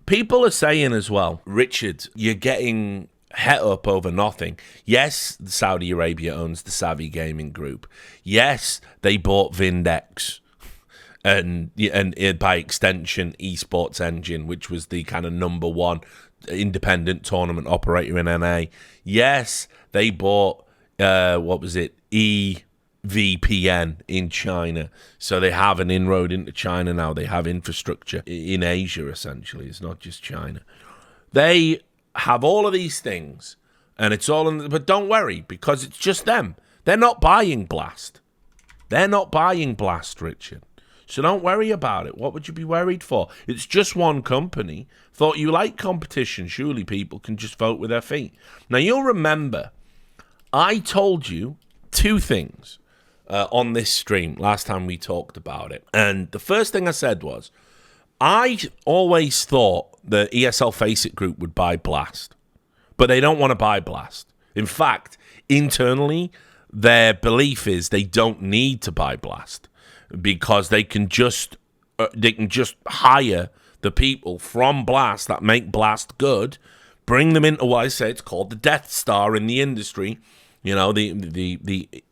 People are saying as well, Richard, you're getting het up over nothing. Yes, Saudi Arabia owns the Savvy Gaming Group. Yes, they bought Vindex and by extension Esports Engine, which was the kind of number one independent tournament operator in NA. Yes, they bought EVPN in China. So they have an inroad into China now. They have infrastructure in Asia, essentially. It's not just China. They have all of these things, and it's all in. But don't worry, because it's just them. They're not buying Blast. They're not buying Blast, Richard. So don't worry about it. What would you be worried for? It's just one company. Thought you like competition. Surely people can just vote with their feet. Now, you'll remember, I told you two things on this stream last time we talked about it. And the first thing I said was, I always thought the ESL Faceit Group would buy Blast. But they don't want to buy Blast. In fact, internally, their belief is they don't need to buy Blast, because they can just hire the people from Blast that make Blast good, bring them into what I say it's called the Death Star in the industry. You know, the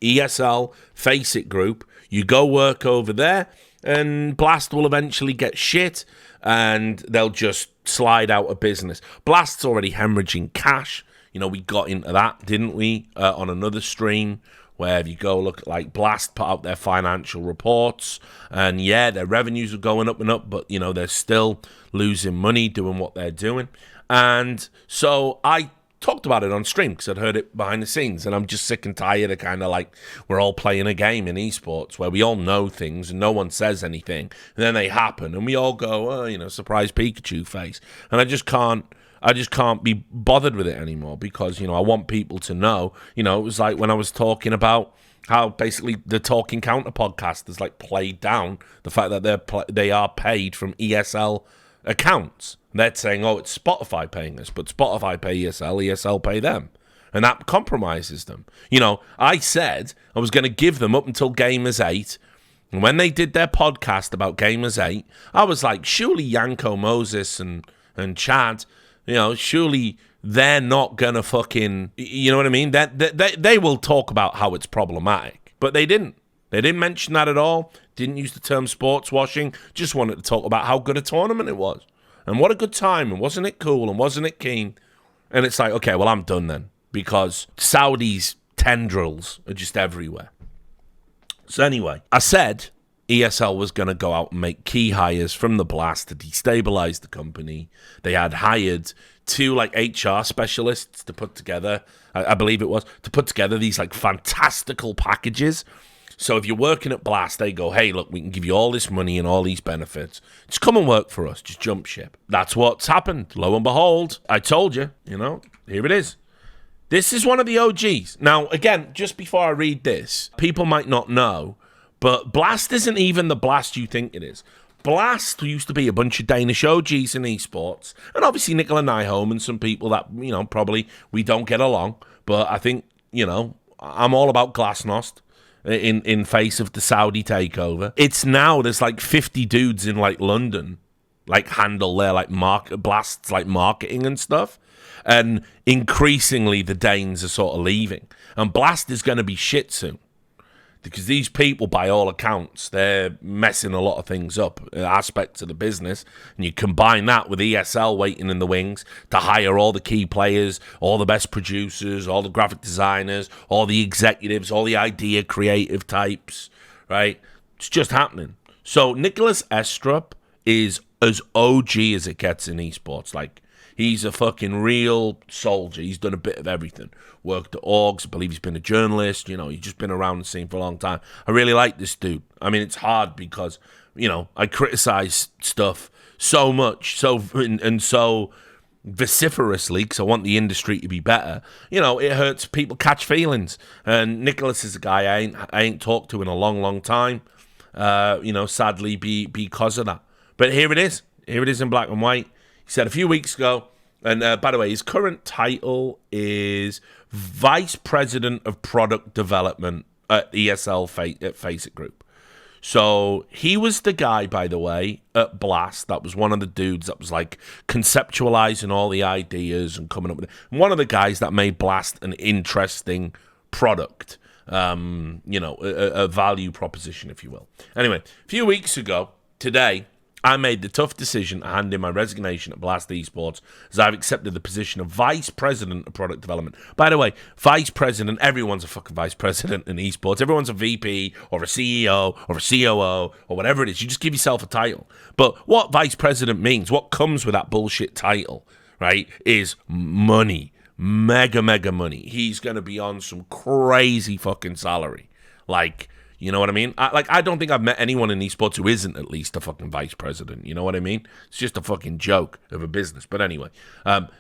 ESL Faceit Group. You go work over there, and Blast will eventually get shit, and they'll just slide out of business. Blast's already hemorrhaging cash. You know, we got into that, didn't we, on another stream, where if you go look at, like, Blast put out their financial reports, and yeah, their revenues are going up and up, but, you know, they're still losing money doing what they're doing. And so I talked about it on stream because I'd heard it behind the scenes, and I'm just sick and tired of kind of like, we're all playing a game in esports where we all know things and no one says anything, and then they happen, and we all go, oh, you know, surprise Pikachu face. And I just can't be bothered with it anymore, because, you know, I want people to know. You know, it was like when I was talking about how basically the Talking Counter podcast has like played down the fact that they are paid from ESL accounts. They're saying, oh, it's Spotify paying us, but Spotify pay ESL, ESL pay them. And that compromises them. You know, I said I was going to give them up until Gamers 8. And when they did their podcast about Gamers 8, I was like, surely Yanko Moses and Chad, you know, surely they're not going to fucking, you know what I mean? They will talk about how it's problematic. But they didn't. They didn't mention that at all. Didn't use the term sports washing. Just wanted to talk about how good a tournament it was. And what a good time. And wasn't it cool? And wasn't it keen? And it's like, okay, well, I'm done then. Because Saudi's tendrils are just everywhere. So anyway, I said ESL was going to go out and make key hires from the Blast to destabilize the company. They had hired 2 like HR specialists to put together, I believe it was, to put together these like fantastical packages. So if you're working at Blast, they go, hey, look, we can give you all this money and all these benefits. Just come and work for us. Just jump ship. That's what's happened. Lo and behold, I told you, you know, here it is. This is one of the OGs. Now, again, just before I read this, people might not know, but Blast isn't even the Blast you think it is. Blast used to be a bunch of Danish OGs in esports, and obviously Nicola Nyholm and some people that, you know, probably we don't get along, but I think, you know, I'm all about Glasnost in face of the Saudi takeover. It's now, there's like 50 dudes in like London, like handle their like Blast's like marketing and stuff, and increasingly the Danes are sort of leaving, and Blast is going to be shit soon. Because these people, by all accounts, they're messing a lot of things up, aspects of the business. And you combine that with ESL waiting in the wings to hire all the key players, all the best producers, all the graphic designers, all the executives, all the idea creative types, right? It's just happening. So Nicholas Estrup is as OG as it gets in esports. Like, he's a fucking real soldier. He's done a bit of everything. Worked at orgs. I believe he's been a journalist. You know, he's just been around the scene for a long time. I really like this dude. I mean, it's hard because, you know, I criticize stuff so much, so vociferously, because I want the industry to be better. You know, it hurts people catch feelings. And Nicholas is a guy I ain't talked to in a long, long time. You know, sadly, because of that. But here it is. Here it is in black and white. He said a few weeks ago, and by the way, his current title is Vice President of Product Development at ESL Faceit Group. So he was the guy, by the way, at Blast. That was one of the dudes that was like conceptualizing all the ideas and coming up with it. One of the guys that made Blast an interesting product, a value proposition, if you will. Anyway, a few weeks ago, today, I made the tough decision to hand in my resignation at Blast Esports as I've accepted the position of Vice President of Product Development. By the way, Vice President, everyone's a fucking Vice President in esports. Everyone's a VP or a CEO or a COO or whatever it is. You just give yourself a title. But what Vice President means, what comes with that bullshit title, right, is money. Mega money. He's going to be on some crazy fucking salary. Like, you know what I mean? I don't think I've met anyone in esports who isn't at least a fucking vice president. You know what I mean? It's just a fucking joke of a business. But anyway,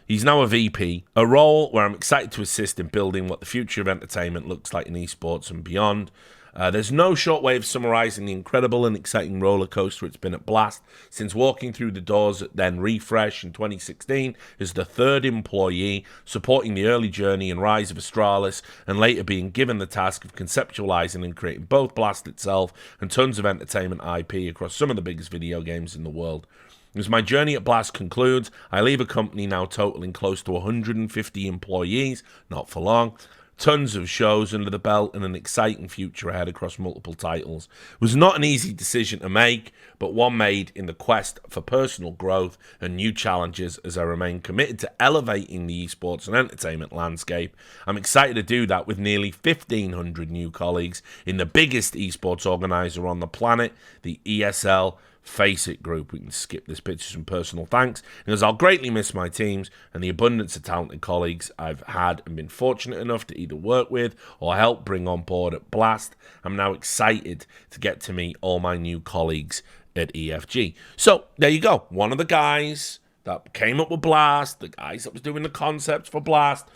he's now a VP, a role where I'm excited to assist in building what the future of entertainment looks like in esports and beyond. There's no short way of summarizing the incredible and exciting roller coaster it's been at Blast since walking through the doors at then Refresh in 2016 as the third employee, supporting the early journey and rise of Astralis, and later being given the task of conceptualizing and creating both Blast itself and tons of entertainment IP across some of the biggest video games in the world. As my journey at Blast concludes, I leave a company now totaling close to 150 employees, not for long, tons of shows under the belt, and an exciting future ahead across multiple titles. It was not an easy decision to make, but one made in the quest for personal growth and new challenges as I remain committed to elevating the esports and entertainment landscape. I'm excited to do that with nearly 1,500 new colleagues in the biggest esports organizer on the planet, the ESL Face It group. We can skip this picture, some personal thanks, because I'll greatly miss my teams and the abundance of talented colleagues I've had and been fortunate enough to either work with or help bring on board at Blast. I'm now excited to get to meet all my new colleagues at EFG. So there you go. One of the guys that came up with Blast, the guys that was doing the concepts for Blast,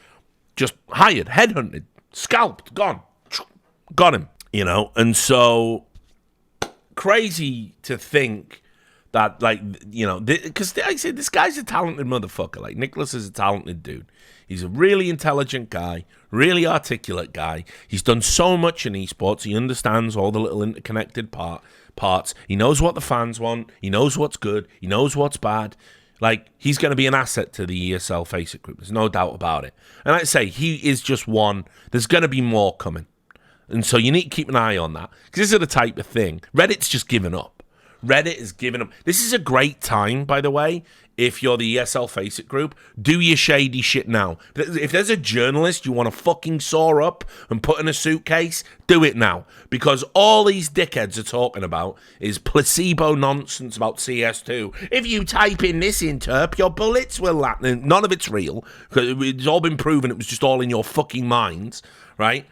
just hired, headhunted, scalped, gone, got him, and so crazy to think that, because I said this guy's a talented motherfucker. Like, Nicholas is a talented dude. He's a really intelligent guy, really articulate guy. He's done so much in esports. He understands all the little interconnected parts. He knows what the fans want. He knows what's good. He knows what's bad. Like, he's going to be an asset to the ESL Face It group. There's no doubt about it. And like I say, he is just one. There's going to be more coming. And so you need to keep an eye on that. Because this is the type of thing. Reddit's just given up. Reddit is giving up. This is a great time, by the way, if you're the ESL Face It group. Do your shady shit now. If there's a journalist you want to fucking saw up and put in a suitcase, do it now. Because all these dickheads are talking about is placebo nonsense about CS2. If you type in this interp, your bullets will land. None of it's real. Because it's all been proven it was just all in your fucking minds, right?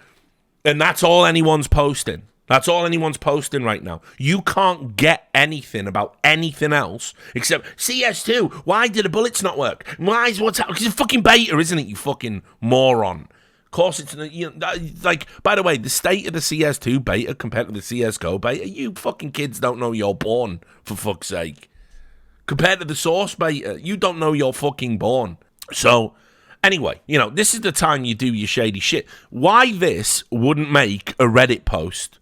And that's all anyone's posting. That's all anyone's posting right now. You can't get anything about anything else except CS2. Why did the bullets not work? Why is what's happening? Because it's fucking beta, isn't it, you fucking moron? Of course, it's, like, by the way, the state of the CS2 beta compared to the CSGO beta, you fucking kids don't know you're born, for fuck's sake. Compared to the source beta, you don't know you're fucking born. So, anyway, this is the time you do your shady shit. Why this wouldn't make a Reddit post,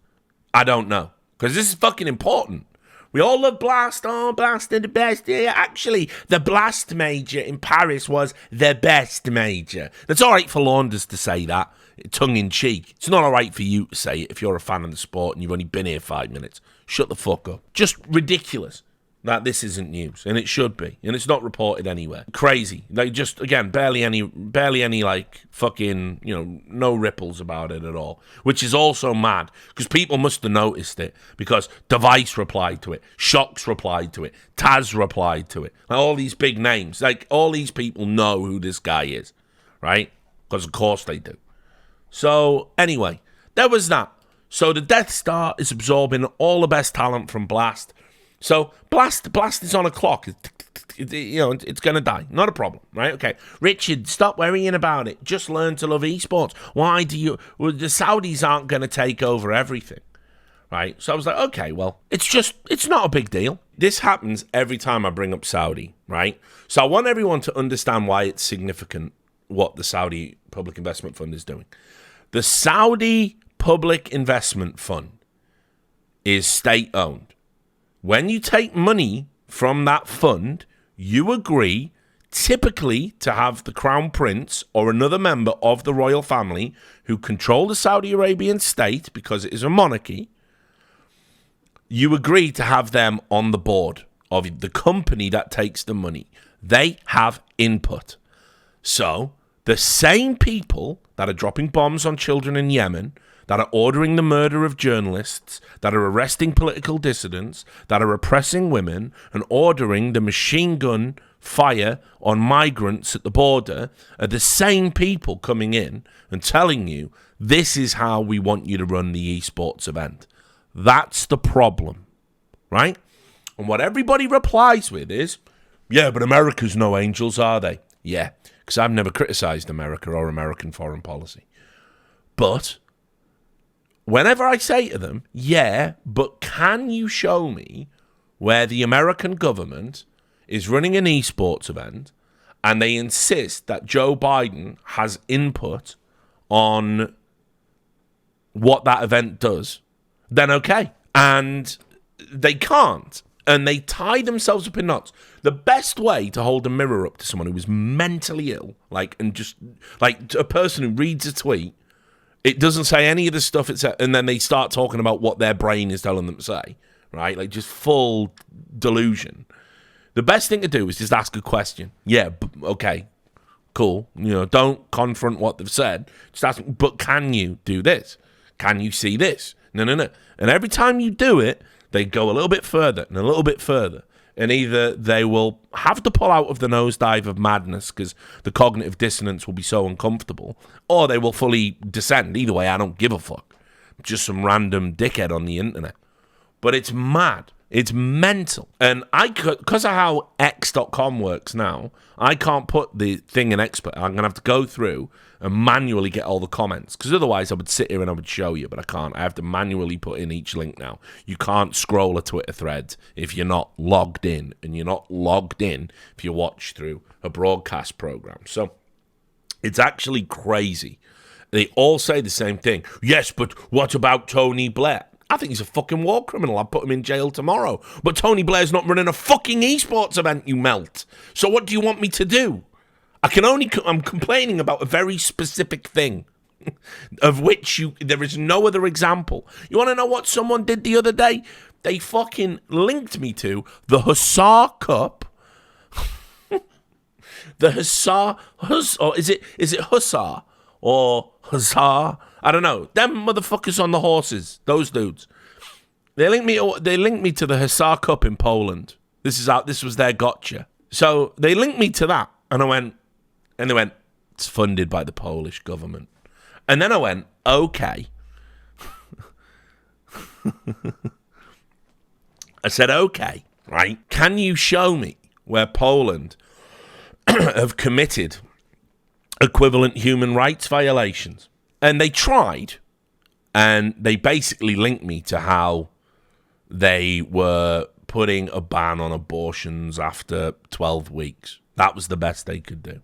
I don't know. Because this is fucking important. We all love Blast. Oh, Blast are the best. Yeah, actually, the Blast major in Paris was the best major. That's all right for Launders to say that, tongue-in-cheek. It's not all right for you to say it if you're a fan of the sport and you've only been here 5 minutes. Shut the fuck up. Just ridiculous that this isn't news, and it should be, and it's not reported anywhere. Crazy. Like, just, again, barely any, like, fucking, no ripples about it at all, which is also mad, because people must have noticed it, because Device replied to it, Shocks replied to it, Taz replied to it, like, all these big names, like, all these people know who this guy is, right? Because, of course, they do. So, anyway, there was that. So, the Death Star is absorbing all the best talent from Blast. So Blast is on a clock. It's going to die. Not a problem, right? Okay. Richard, stop worrying about it. Just learn to love esports. Why do the Saudis aren't going to take over everything, right? So I was like, okay, well, it's not a big deal. This happens every time I bring up Saudi, right? So I want everyone to understand why it's significant what the Saudi Public Investment Fund is doing. The Saudi Public Investment Fund is state-owned. When you take money from that fund, you agree typically to have the Crown Prince or another member of the royal family who control the Saudi Arabian state, because it is a monarchy, you agree to have them on the board of the company that takes the money. They have input. So the same people that are dropping bombs on children in Yemen, that are ordering the murder of journalists, that are arresting political dissidents, that are oppressing women, and ordering the machine gun fire on migrants at the border, are the same people coming in and telling you, this is how we want you to run the esports event. That's the problem, right? And what everybody replies with is, yeah, but America's no angels, are they? Yeah, because I've never criticized America or American foreign policy. But whenever I say to them, yeah, but can you show me where the American government is running an esports event and they insist that Joe Biden has input on what that event does, then okay. And they can't. And they tie themselves up in knots. The best way to hold a mirror up to someone who is mentally ill, and just like a person who reads a tweet, it doesn't say any of the stuff it's, and then they start talking about what their brain is telling them to say, right? Like just full delusion. The best thing to do is just ask a question. Yeah, okay, cool. Don't confront what they've said. Just ask, but can you do this? Can you see this? No. And every time you do it, they go a little bit further and a little bit further. And either they will have to pull out of the nosedive of madness because the cognitive dissonance will be so uncomfortable, or they will fully descend. Either way, I don't give a fuck. Just some random dickhead on the internet. But it's mad. It's mental. And because of how X.com works now, I can't put the thing in expert. I'm going to have to go through and manually get all the comments. Because otherwise I would sit here and I would show you, but I can't. I have to manually put in each link now. You can't scroll a Twitter thread if you're not logged in. And you're not logged in if you watch through a broadcast program. So it's actually crazy. They all say the same thing. Yes, but what about Tony Blair? I think he's a fucking war criminal. I'd put him in jail tomorrow. But Tony Blair's not running a fucking esports event, you melt. So what do you want me to do? I'm complaining about a very specific thing, of which there is no other example. You want to know what someone did the other day? They fucking linked me to the Hussar Cup. The Hussar, or is it Hussar or Hussar? I don't know. Them motherfuckers on the horses, those dudes. They linked me to the Hussar Cup in Poland. This was their gotcha. So they linked me to that, and they went, it's funded by the Polish government. And then I went, okay. I said, okay, right? Can you show me where Poland have committed equivalent human rights violations? And they tried, and they basically linked me to how they were putting a ban on abortions after 12 weeks. That was the best they could do.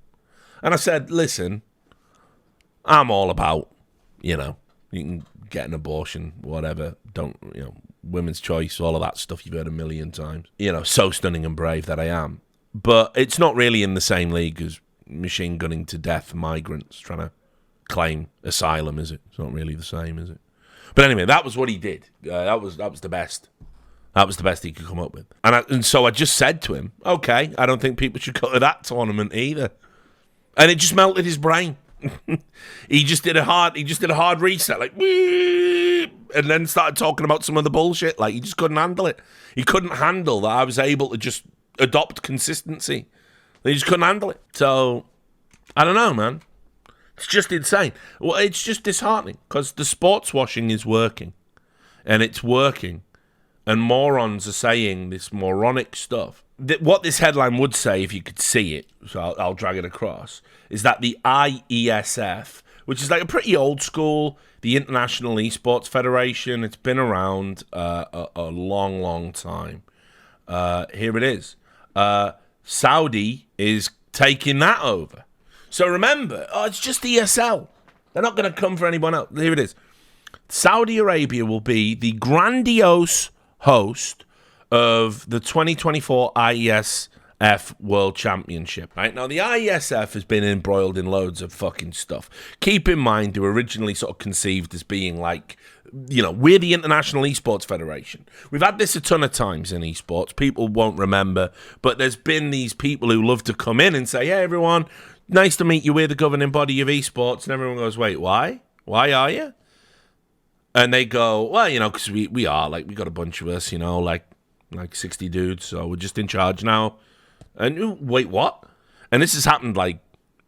And I said, listen, I'm all about, you can get an abortion, whatever. Don't, women's choice, all of that stuff you've heard a million times. So stunning and brave that I am. But it's not really in the same league as machine gunning to death migrants trying to claim asylum, is it? It's not really the same, is it? But anyway, that was what he did. That was the best. That was the best he could come up with. And so I just said to him, okay, I don't think people should go to that tournament either. And it just melted his brain. He just did a hard reset, like, and then started talking about some other bullshit. Like, he just couldn't handle it. He couldn't handle that I was able to just adopt consistency. He just couldn't handle it. So, I don't know, man. It's just insane. Well, it's just disheartening because the sports washing is working. And it's working. And morons are saying this moronic stuff. What this headline would say, if you could see it, so I'll drag it across, is that the IESF, which is like a pretty old school, the International Esports Federation, it's been around a long, long time. Here it is. Saudi is taking that over. So remember, it's just ESL. They're not going to come for anyone else. Here it is. Saudi Arabia will be the grandiose host of the 2024 IESF World Championship. Right now, the IESF has been embroiled in loads of fucking stuff. Keep in mind, they were originally sort of conceived as being like, we're the International Esports Federation. We've had this a ton of times in esports. People won't remember, but there's been these people who love to come in and say, hey, everyone, nice to meet you. We're the governing body of esports. And everyone goes, wait, why? Why are you? And they go, well, because we are, like, we got a bunch of us, like 60 dudes, so we're just in charge now. And wait, what? And this has happened, like,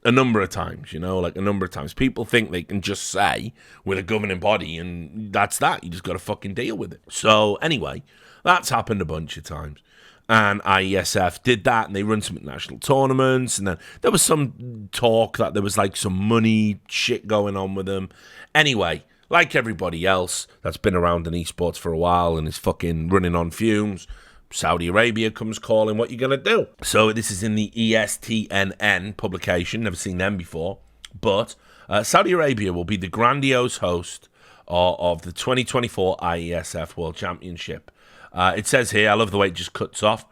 a number of times, like a number of times. People think they can just say we're the governing body and that's that. You just got to fucking deal with it. So anyway, that's happened a bunch of times. And IESF did that, and they run some international tournaments, and then there was some talk that there was like some money shit going on with them. Anyway, like everybody else that's been around in esports for a while and is fucking running on fumes, Saudi Arabia comes calling, what you going to do? So this is in the ESTNN publication, never seen them before, but Saudi Arabia will be the grandiose host of the 2024 IESF World Championship. It says here, I love the way it just cuts off,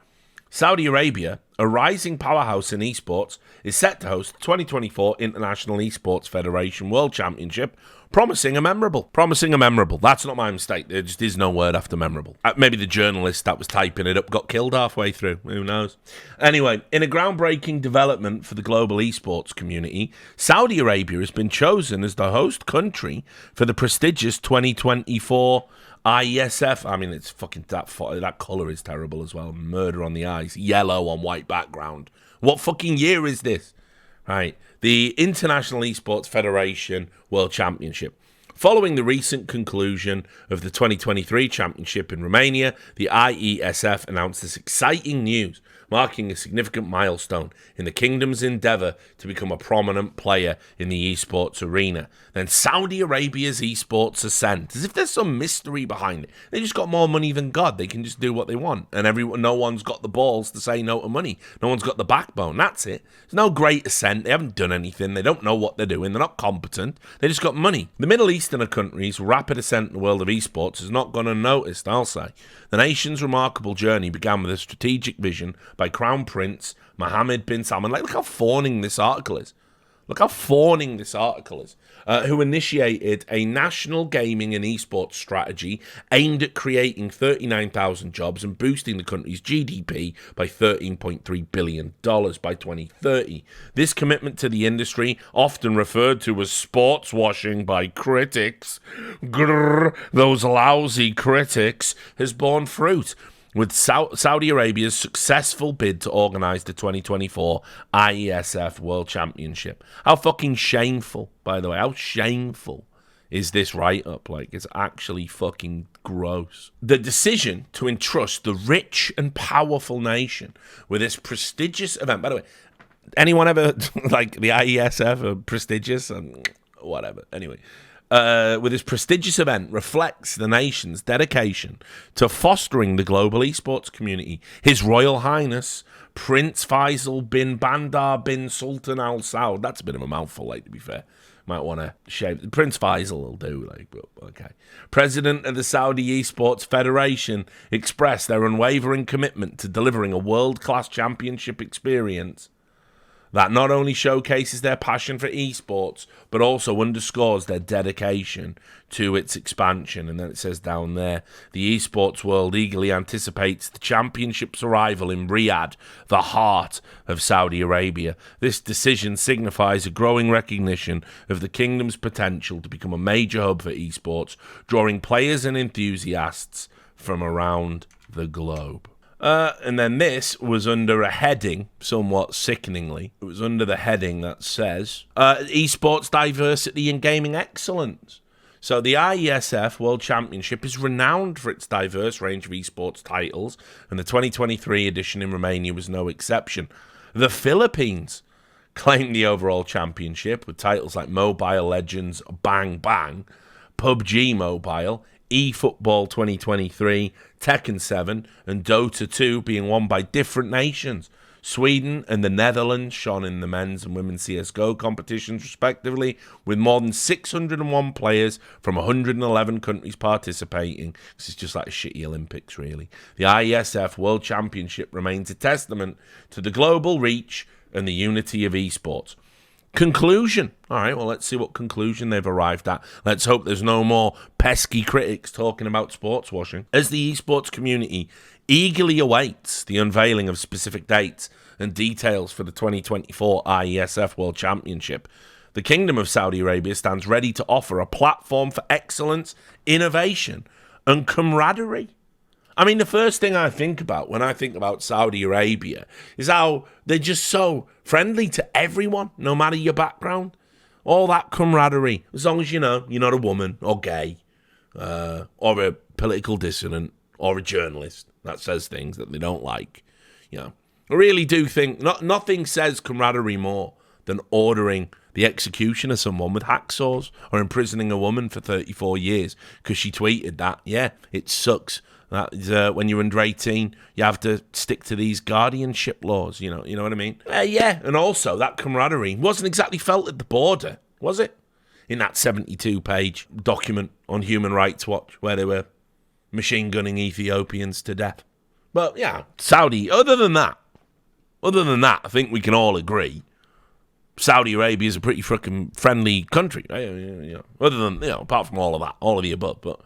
Saudi Arabia, a rising powerhouse in esports, is set to host the 2024 International Esports Federation World Championship, promising a memorable. Promising a memorable. That's not my mistake. There just is no word after memorable. Maybe the journalist that was typing it up got killed halfway through. Who knows? Anyway, in a groundbreaking development for the global esports community, Saudi Arabia has been chosen as the host country for the prestigious 2024 IESF. I mean, it's fucking that colour is terrible as well. Murder on the eyes. Yellow on white background. What fucking year is this? Right. The International Esports Federation World Championship. Following the recent conclusion of the 2023 championship in Romania, the IESF announced this exciting news, marking a significant milestone in the kingdom's endeavour to become a prominent player in the esports arena. Then Saudi Arabia's esports ascent, as if there's some mystery behind it. They just got more money than God. They can just do what they want. And no one's got the balls to say no to money. No one's got the backbone. That's it. There's no great ascent. They haven't done anything. They don't know what they're doing. They're not competent. They just got money. The Middle Eastern countries' rapid ascent in the world of esports has not gone unnoticed, I'll say. The nation's remarkable journey began with a strategic vision by Crown Prince Mohammed bin Salman. Look how fawning this article is. Who initiated a national gaming and esports strategy aimed at creating 39,000 jobs and boosting the country's GDP by $13.3 billion by 2030. This commitment to the industry, often referred to as sports washing by critics, those lousy critics, has borne fruit, with Saudi Arabia's successful bid to organise the 2024 IESF World Championship. How fucking shameful, by the way, how shameful is this write-up? Like, it's actually fucking gross. The decision to entrust the rich and powerful nation with this prestigious event, by the way, anyone ever, like, the IESF, prestigious? Whatever, anyway. With this prestigious event reflects the nation's dedication to fostering the global esports community. His Royal Highness Prince Faisal bin Bandar bin Sultan Al Saud. That's a bit of a mouthful, like, to be fair. Might want to shave. Prince Faisal will do, like, but okay. President of the Saudi Esports Federation expressed their unwavering commitment to delivering a world-class championship experience that not only showcases their passion for esports, but also underscores their dedication to its expansion. And then it says down there, the esports world eagerly anticipates the championship's arrival in Riyadh, the heart of Saudi Arabia. This decision signifies a growing recognition of the kingdom's potential to become a major hub for esports, drawing players and enthusiasts from around the globe. And then this was under a heading, somewhat sickeningly. It was under the heading that says, Esports Diversity and Gaming Excellence. So the IESF World Championship is renowned for its diverse range of esports titles, and the 2023 edition in Romania was no exception. The Philippines claimed the overall championship with titles like Mobile Legends Bang Bang, PUBG Mobile, eFootball 2023, Tekken 7, and Dota 2 being won by different nations. Sweden and the Netherlands shone in the men's and women's CSGO competitions, respectively, with more than 601 players from 111 countries participating. This is just like a shitty Olympics, really. The IESF World Championship remains a testament to the global reach and the unity of esports. Conclusion. All right, well, let's see what conclusion they've arrived at. Let's hope there's no more pesky critics talking about sports washing. As the esports community eagerly awaits the unveiling of specific dates and details for the 2024 IESF World Championship, the Kingdom of Saudi Arabia stands ready to offer a platform for excellence, innovation, and camaraderie. I mean, the first thing I think about when I think about Saudi Arabia is how they're just so friendly to everyone, no matter your background. All that camaraderie, as long as you're not a woman or gay or a political dissident or a journalist that says things that they don't like. I really do think nothing says camaraderie more than ordering the execution of someone with hacksaws or imprisoning a woman for 34 years because she tweeted that. Yeah, it sucks. That is, when you're under 18, you have to stick to these guardianship laws, you know what I mean? Yeah, and also that camaraderie wasn't exactly felt at the border, was it? In that 72-page document on Human Rights Watch where they were machine gunning Ethiopians to death. But yeah, Saudi, other than that, I think we can all agree Saudi Arabia is a pretty freaking friendly country, right? Other than, apart from all of that, all of the above, but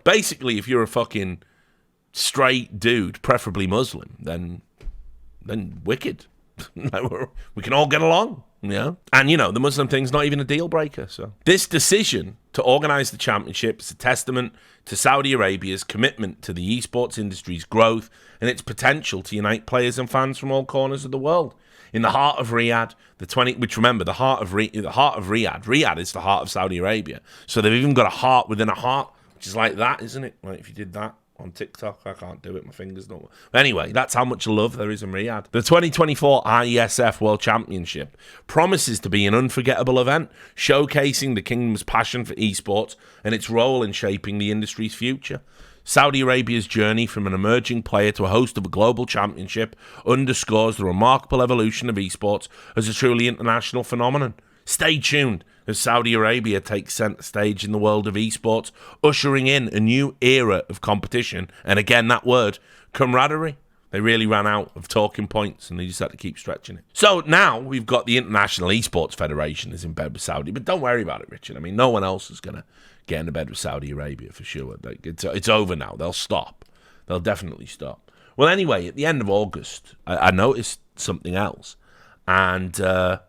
basically, if you're a fucking straight dude, preferably Muslim, then wicked. We can all get along, And, the Muslim thing's not even a deal breaker. So this decision to organize the championship is a testament to Saudi Arabia's commitment to the esports industry's growth and its potential to unite players and fans from all corners of the world. In the heart of Riyadh, the heart of Riyadh is the heart of Saudi Arabia. So they've even got a heart within a heart. Which is like that, isn't it? Like if you did that on TikTok, I can't do it. My fingers don't. But anyway, that's how much love there is in Riyadh. The 2024 IESF World Championship promises to be an unforgettable event, showcasing the kingdom's passion for esports and its role in shaping the industry's future. Saudi Arabia's journey from an emerging player to a host of a global championship underscores the remarkable evolution of esports as a truly international phenomenon. Stay tuned as Saudi Arabia takes centre stage in the world of esports, ushering in a new era of competition. And again, that word, camaraderie. They really ran out of talking points and they just had to keep stretching it. So now we've got the International Esports Federation is in bed with Saudi. But don't worry about it, Richard. I mean, no one else is going to get into bed with Saudi Arabia for sure. It's over now. They'll stop. They'll definitely stop. Well, anyway, at the end of August, I noticed something else. And it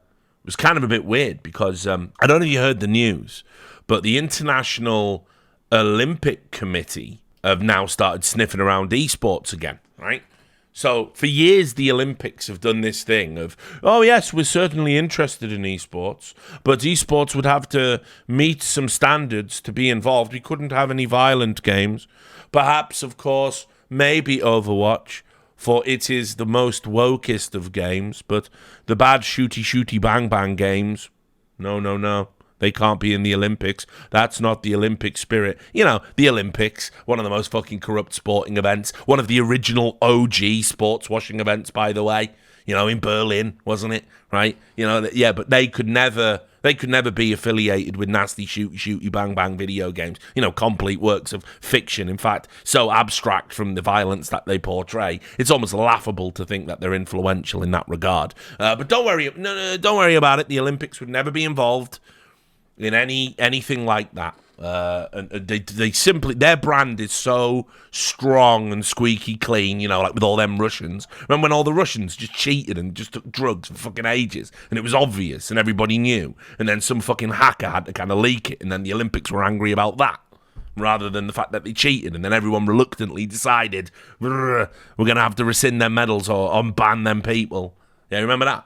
was kind of a bit weird because I don't know if you heard the news, but the International Olympic Committee have now started sniffing around esports again, right? So for years, the Olympics have done this thing of, oh yes, we're certainly interested in esports, but esports would have to meet some standards to be involved. We couldn't have any violent games. Perhaps, of course, maybe Overwatch, for it is the most wokest of games, but the bad shooty bang bang games, no. They can't be in the Olympics. That's not the Olympic spirit. The Olympics, one of the most fucking corrupt sporting events, one of the original OG sports washing events, by the way, in Berlin, wasn't it? Right? Yeah, but they could never be affiliated with nasty shooty bang bang video games, complete works of fiction. In fact, so abstract from the violence that they portray, it's almost laughable to think that they're influential in that regard. But don't worry, don't worry about it. The Olympics would never be involved in anything like that. And they simply, their brand is so strong and squeaky clean, like with all them Russians. Remember when all the Russians just cheated and just took drugs for fucking ages and it was obvious and everybody knew, and then some fucking hacker had to kind of leak it, and then the Olympics were angry about that rather than the fact that they cheated, and then everyone reluctantly decided we're going to have to rescind their medals or unban them people. Yeah, remember that?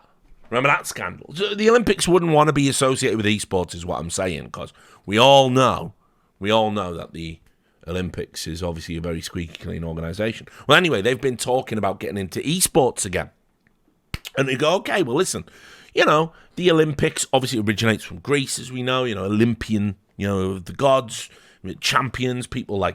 Remember that scandal? So the Olympics wouldn't want to be associated with esports is what I'm saying, because we all know that the Olympics is obviously a very squeaky clean organisation. Well, anyway, they've been talking about getting into esports again. And they go, okay, well, listen, the Olympics obviously originates from Greece, as we know, Olympian, the gods, champions, people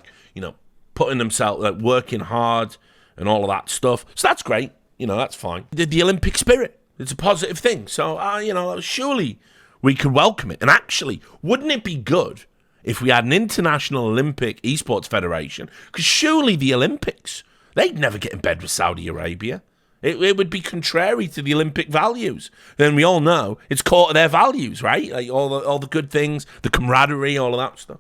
putting themselves, working hard and all of that stuff. So that's great. that's fine. The Olympic spirit, it's a positive thing. So, surely we could welcome it. And actually, wouldn't it be good if we had an international Olympic esports federation? Because surely the Olympics, they'd never get in bed with Saudi Arabia. It would be contrary to the Olympic values. Then we all know it's core to their values, right? Like all the good things, the camaraderie, all of that stuff.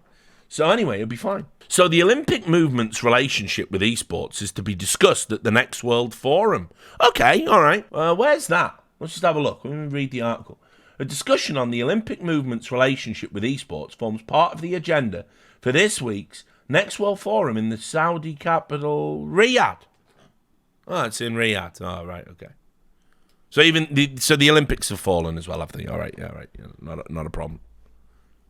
So anyway, it'll be fine. So the Olympic movement's relationship with esports is to be discussed at the next World Forum. Okay, all right. Where's that? Let's just have a look. Let me read the article. A discussion on the Olympic movement's relationship with esports forms part of the agenda for this week's next World Forum in the Saudi capital, Riyadh. Oh, it's in Riyadh. Oh, right, okay. So the Olympics have fallen as well, have they? All right, yeah, right. Yeah, not a problem.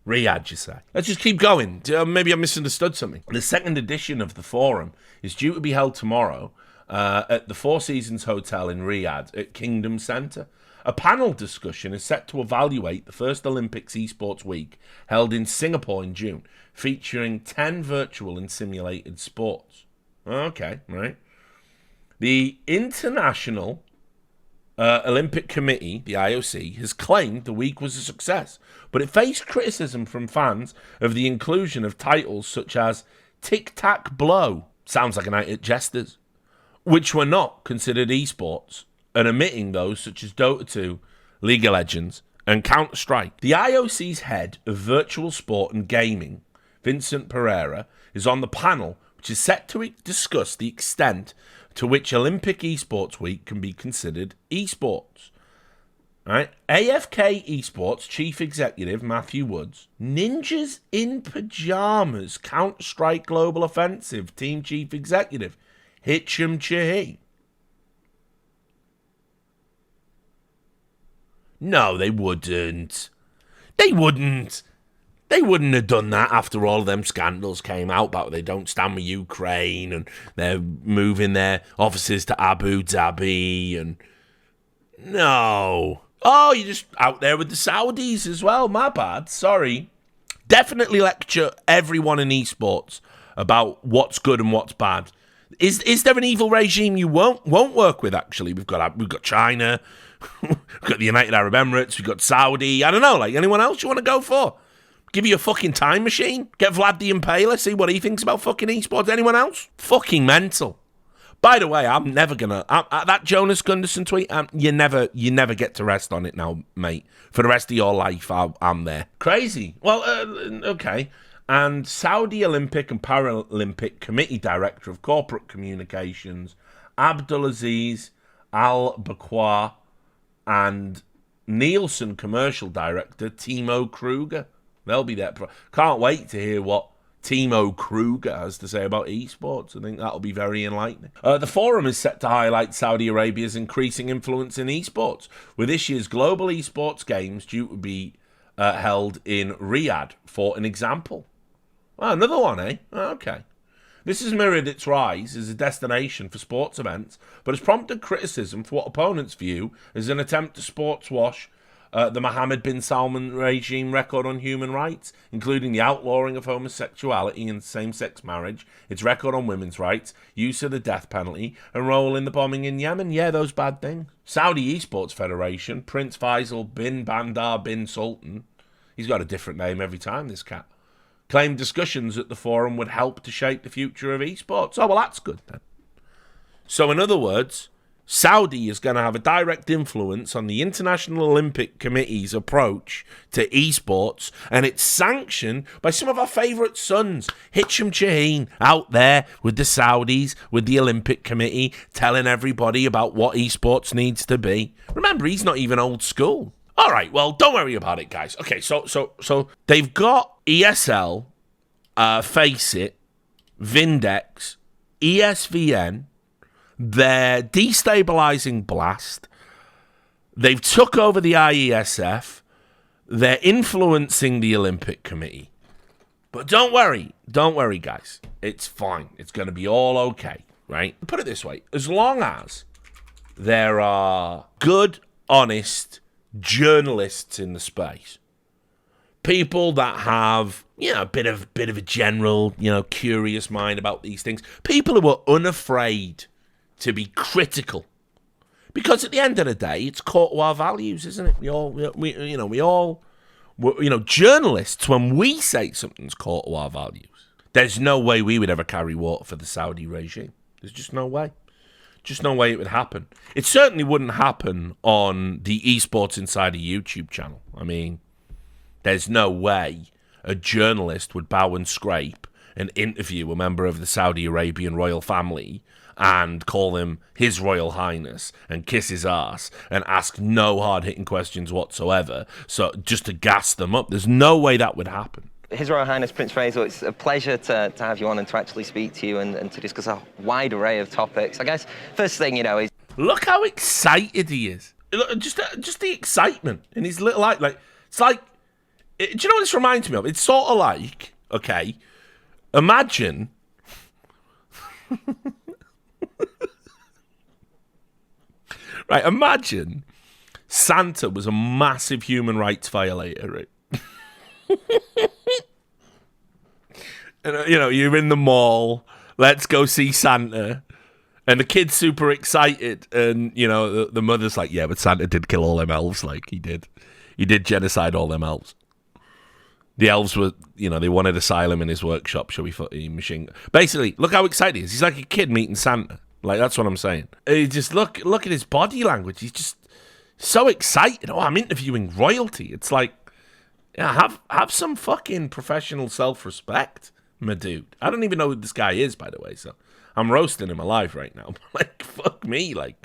Riyadh, you say. Let's just keep going. Maybe I misunderstood something. The second edition of the forum is due to be held tomorrow at the Four Seasons Hotel in Riyadh at Kingdom Centre. A panel discussion is set to evaluate the first Olympics Esports Week held in Singapore in June, featuring 10 virtual and simulated sports. Okay, right. The International Olympic Committee, the IOC, has claimed the week was a success, but it faced criticism from fans of the inclusion of titles such as Tic-Tac-Blow, sounds like a night at Jester's, which were not considered esports, and omitting those such as Dota 2, League of Legends, and Counter-Strike. The IOC's head of virtual sport and gaming, Vincent Pereira, is on the panel, which is set to discuss the extent to which Olympic Esports Week can be considered esports. Right? AFK Esports Chief Executive Matthew Woods, Ninjas in Pajamas Counter-Strike Global Offensive Team Chief Executive Hitcham Chahi. No, they wouldn't. They wouldn't have done that after all of them scandals came out about they don't stand with Ukraine and they're moving their offices to Abu Dhabi and... No. Oh, you're just out there with the Saudis as well. My bad. Sorry. Definitely lecture everyone in esports about what's good and what's bad. Is there an evil regime you won't work with, actually? We've got China, we've got the United Arab Emirates, we've got Saudi. I don't know, like anyone else you want to go for? Give you a fucking time machine? Get Vlad the Impaler, see what he thinks about fucking esports. Anyone else? Fucking mental. By the way, I'm never gonna... that Jonas Gunderson tweet, you never get to rest on it now, mate. For the rest of your life, I'm there. Crazy. Well, okay. And Saudi Olympic and Paralympic Committee Director of Corporate Communications, Abdulaziz Al-Bakwa, and Nielsen Commercial Director, Timo Kruger. They'll be there. Can't wait to hear what Timo Kruger has to say about esports. I think that'll be very enlightening. The forum is set to highlight Saudi Arabia's increasing influence in esports, with this year's Global Esports Games due to be held in Riyadh, for an example. Well, another one, eh? Okay. This has mirrored its rise as a destination for sports events, but has prompted criticism for what opponents view as an attempt to sports wash the Mohammed bin Salman regime record on human rights, including the outlawing of homosexuality and same-sex marriage, its record on women's rights, use of the death penalty, and role in the bombing in Yemen. Yeah, those bad things. Saudi Esports Federation, Prince Faisal bin Bandar bin Sultan, he's got a different name every time, this cat, claimed discussions at the forum would help to shape the future of esports. Oh, well, that's good then. So, in other words, Saudi is going to have a direct influence on the International Olympic Committee's approach to esports, and it's sanctioned by some of our favourite sons. Hitcham Chahine out there with the Saudis, with the Olympic Committee, telling everybody about what esports needs to be. Remember, he's not even old school. All right, well, don't worry about it, guys. Okay, so they've got ESL, Faceit, Vindex, ESVN, they're destabilizing Blast. They've took over the IESF. They're influencing the Olympic Committee. But don't worry, guys. It's fine. It's going to be all okay, right? Put it this way. As long as there are good, honest journalists in the space, people that have, a bit of a general, curious mind about these things, people who are unafraid to be critical Because at the end of the day, it's core to our values, isn't it? Journalists, when we say something's core to our values, there's no way we would ever carry water for the Saudi regime. There's just no way. Just no way it would happen. It certainly wouldn't happen on the Esports Insider YouTube channel. I mean, there's no way a journalist would bow and scrape and interview a member of the Saudi Arabian royal family and call him His Royal Highness and kiss his ass and ask no hard-hitting questions whatsoever, so just to gas them up. There's no way that would happen. His Royal Highness Prince Faisal, it's a pleasure to have you on and to actually speak to you and to discuss a wide array of topics. I guess first thing, is... Look how excited he is. Just the excitement in his little eye. Like, it's like... Do you know what this reminds me of? It's sort of like, okay, imagine... Right, imagine Santa was a massive human rights violator, right? And, you're in the mall, let's go see Santa, and the kid's super excited, and, the mother's like, yeah, but Santa did kill all them elves, like, he did genocide all them elves. The elves were, they wanted asylum in his workshop, machine. Basically, look how excited he is. He's like a kid meeting Santa. Like, that's what I'm saying. Just look at his body language. He's just so excited. Oh, I'm interviewing royalty. It's like, yeah, have some fucking professional self-respect, my dude. I don't even know who this guy is, by the way, so I'm roasting him alive right now. Like, fuck me, like.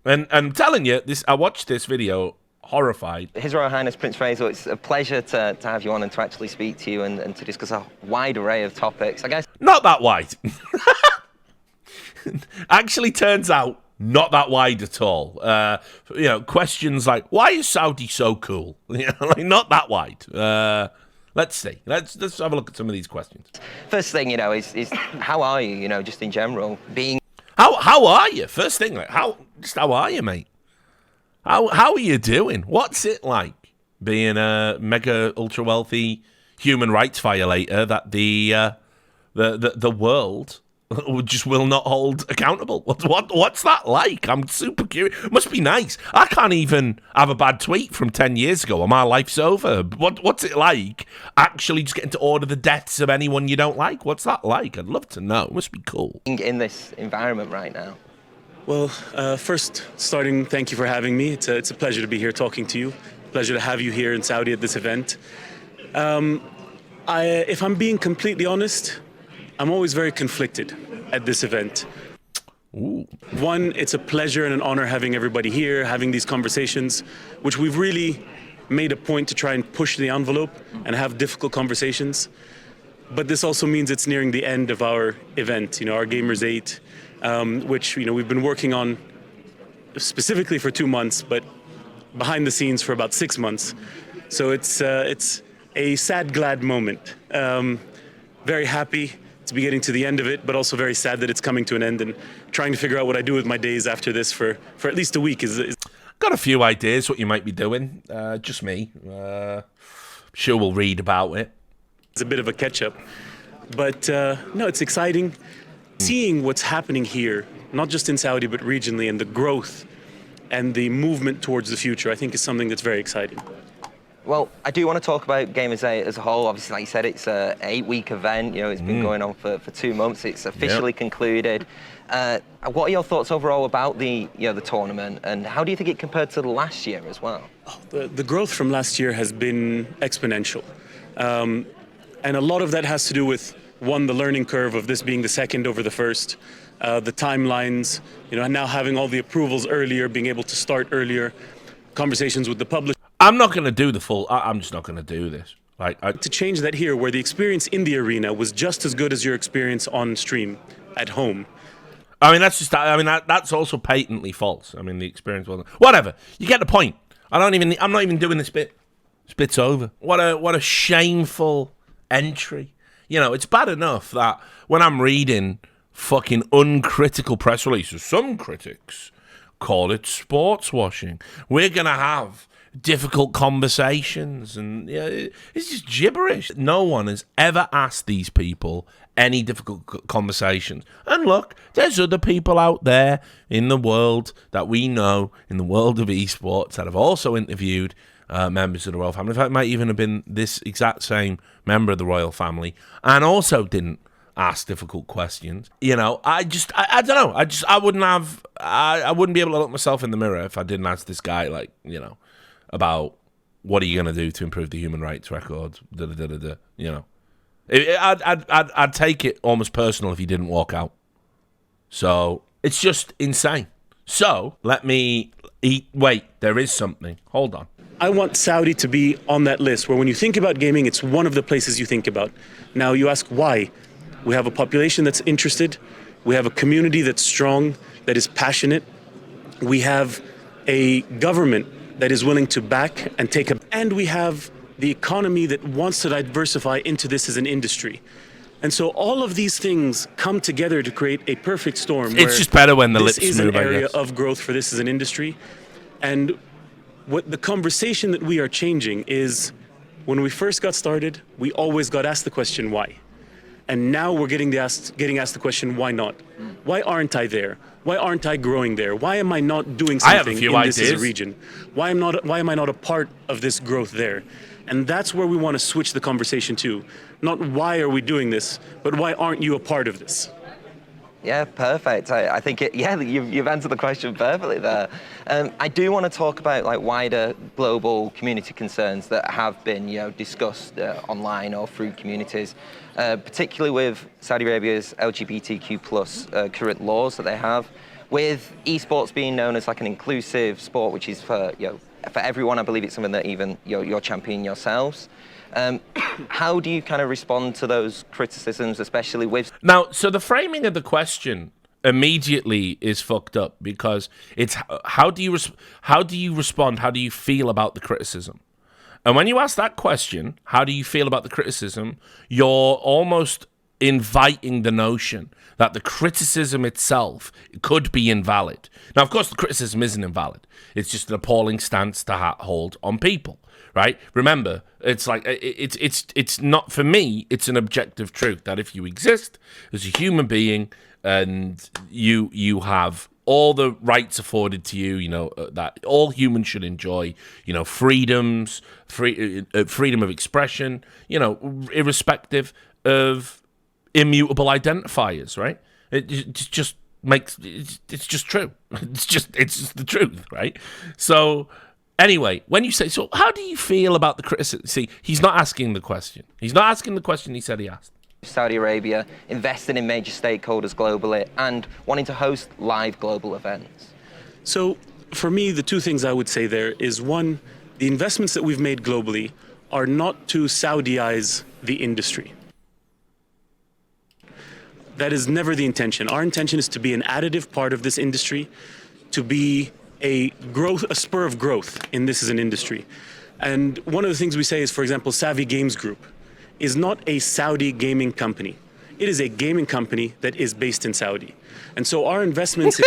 And I'm telling you, I watched this video horrified. His Royal Highness Prince Faisal, it's a pleasure to have you on and to actually speak to you and to discuss a wide array of topics. I guess... Not that wide. Actually turns out not that wide at all. Questions like, why is Saudi so cool? Like, not that wide. Let's see. Let's have a look at some of these questions. First thing, is how are you, just in general? How are you? First thing, like, how are you, mate? How are you doing? What's it like being a mega ultra wealthy human rights violator that the world just will not hold accountable? What's that like? I'm super curious. It must be nice. I can't even have a bad tweet from 10 years ago and my life's over. What's it like actually just getting to order the deaths of anyone you don't like? What's that like? I'd love to know. It must be cool. In this environment right now. Well, first, thank you for having me. It's a pleasure to be here talking to you. Pleasure to have you here in Saudi at this event. If I'm being completely honest, I'm always very conflicted at this event. Ooh. One, it's a pleasure and an honor having everybody here, having these conversations, which we've really made a point to try and push the envelope and have difficult conversations. But this also means it's nearing the end of our event, our Gamers 8, which we've been working on specifically for 2 months, but behind the scenes for about 6 months. So it's a sad, glad moment. Very happy to be getting to the end of it, but also very sad that it's coming to an end and trying to figure out what I do with my days after this for at least a week. Got a few ideas what you might be doing. Just me. Sure we'll read about it. It's a bit of a catch-up. But no, it's exciting. Seeing what's happening here, not just in Saudi, but regionally, and the growth and the movement towards the future, I think is something that's very exciting. Well, I do want to talk about Gamers 8 as a whole. Obviously, like you said, it's an 8-week event. It's been going on for 2 months. It's officially concluded. What are your thoughts overall about the tournament, and how do you think it compared to the last year as well? The growth from last year has been exponential. And a lot of that has to do with, one, the learning curve of this being the second over the first, the timelines, now having all the approvals earlier, being able to start earlier, conversations with the publisher. I'm not going to do the full... I'm just not going to do this. To change that here, where the experience in the arena was just as good as your experience on stream at home. I mean, that's also patently false. I mean, the experience wasn't... Whatever. You get the point. I'm not even doing this bit. This bit's over. What a shameful entry. It's bad enough that when I'm reading fucking uncritical press releases, some critics call it sports washing. We're going to have difficult conversations, and it's just gibberish. No one has ever asked these people any difficult conversations. And look, there's other people out there in the world that we know, in the world of esports, that have also interviewed members of the royal family. In fact, it might even have been this exact same member of the royal family, and also didn't ask difficult questions. I don't know. I wouldn't be able to look myself in the mirror if I didn't ask this guy, like, about what are you going to do to improve the human rights record. I'd take it almost personal if he didn't walk out. So it's just insane. So wait, there is something. Hold on. I want Saudi to be on that list where when you think about gaming, it's one of the places you think about. Now you ask why. We have a population that's interested. We have a community that's strong, that is passionate. We have a government that is willing to back and and we have the economy that wants to diversify into this as an industry. And so all of these things come together to create a perfect storm. It's just better when the lips move, this is an area of growth for this as an industry. And what the conversation that we are changing is, when we first got started, we always got asked the question, why? And now we're getting asked the question, why not? Why aren't I there? Why aren't I growing there? Why am I not doing something in this as a region? Why am I not a part of this growth there? And that's where we want to switch the conversation to. Not why are we doing this, but why aren't you a part of this? Yeah, perfect. I think you've answered the question perfectly there. I do want to talk about like wider global community concerns that have been discussed online or through communities, particularly with Saudi Arabia's LGBTQ plus current laws that they have, with esports being known as like an inclusive sport, which is for everyone. I believe it's something that even you're championing yourselves. How do you kind of respond to those criticisms, especially with... Now, so the framing of the question immediately is fucked up, because it's how do you respond? How do you feel about the criticism? And when you ask that question, how do you feel about the criticism, you're almost inviting the notion that the criticism itself could be invalid. Now, of course, the criticism isn't invalid. It's just an appalling stance to hold on people. Right? Remember, it's like it's not, for me, it's an objective truth that if you exist as a human being and you have all the rights afforded to you, that all humans should enjoy, freedom of expression, irrespective of immutable identifiers, right? It's just true. It's just the truth, right? So anyway, when you say, so how do you feel about the criticism? See, he's not asking the question. He's not asking the question he said he asked. Saudi Arabia investing in major stakeholders globally and wanting to host live global events. So for me, the two things I would say there is, one, the investments that we've made globally are not to Saudiize the industry. That is never the intention. Our intention is to be an additive part of this industry, to be a spur of growth in this as an industry. And one of the things we say is, for example, Savvy Games Group is not a Saudi gaming company. It is a gaming company that is based in Saudi. And so our investments...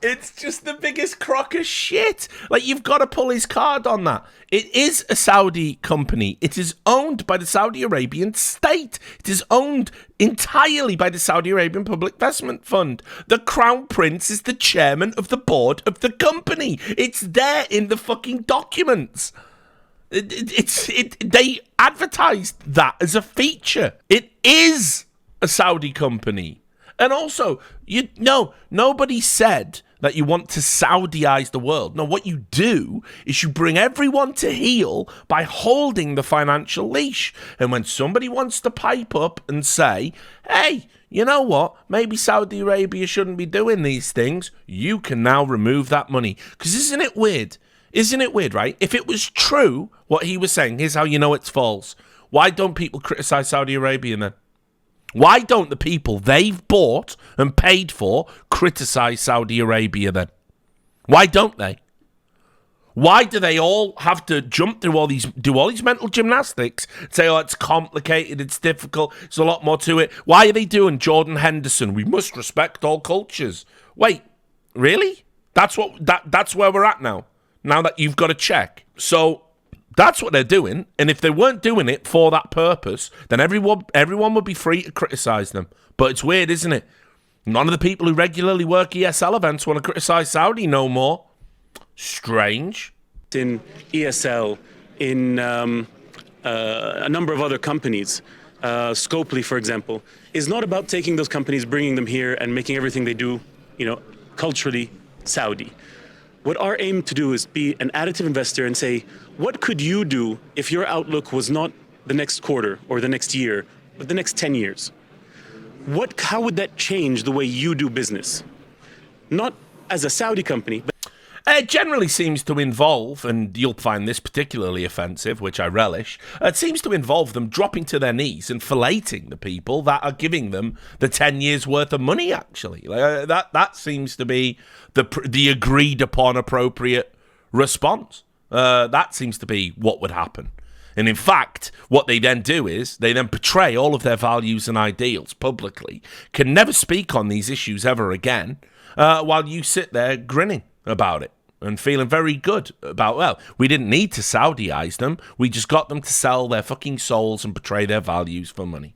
It's just the biggest crock of shit. Like, you've got to pull his card on that. It is a Saudi company. It is owned by the Saudi Arabian state. It is owned entirely by the Saudi Arabian Public Investment Fund. The Crown Prince is the chairman of the board of the company. It's there in the fucking documents. They advertised that as a feature. It is a Saudi company. And also, nobody said that you want to Saudiize the world. No, what you do is you bring everyone to heel by holding the financial leash. And when somebody wants to pipe up and say, hey, you know what? Maybe Saudi Arabia shouldn't be doing these things, you can now remove that money. Because isn't it weird? Isn't it weird, right? If it was true, what he was saying, here's how you know it's false. Why don't people criticize Saudi Arabia then? Why don't the people they've bought and paid for criticize Saudi Arabia then? Why don't they? Why do they all have to jump through do all these mental gymnastics, say, oh, it's complicated, it's difficult, there's a lot more to it? Why are they doing Jordan Henderson? We must respect all cultures. Wait, really? That's where we're at now. now that you've got a check. So that's what they're doing. And if they weren't doing it for that purpose, then everyone would be free to criticize them. But it's weird, isn't it? None of the people who regularly work ESL events want to criticize Saudi no more. Strange. In ESL, in a number of other companies, Scopely, for example, is not about taking those companies, bringing them here, and making everything they do, culturally Saudi. What our aim to do is be an additive investor and say, what could you do if your outlook was not the next quarter or the next year, but the next 10 years? How would that change the way you do business? Not as a Saudi company, but It generally seems to involve, and you'll find this particularly offensive, which I relish, it seems to involve them dropping to their knees and filleting the people that are giving them the 10 years' worth of money, actually. That seems to be the agreed-upon appropriate response. That seems to be what would happen. And in fact, what they then do is they then portray all of their values and ideals publicly, can never speak on these issues ever again, while you sit there grinning about it and feeling very good about, well, we didn't need to Saudaize them. We just got them to sell their fucking souls and portray their values for money.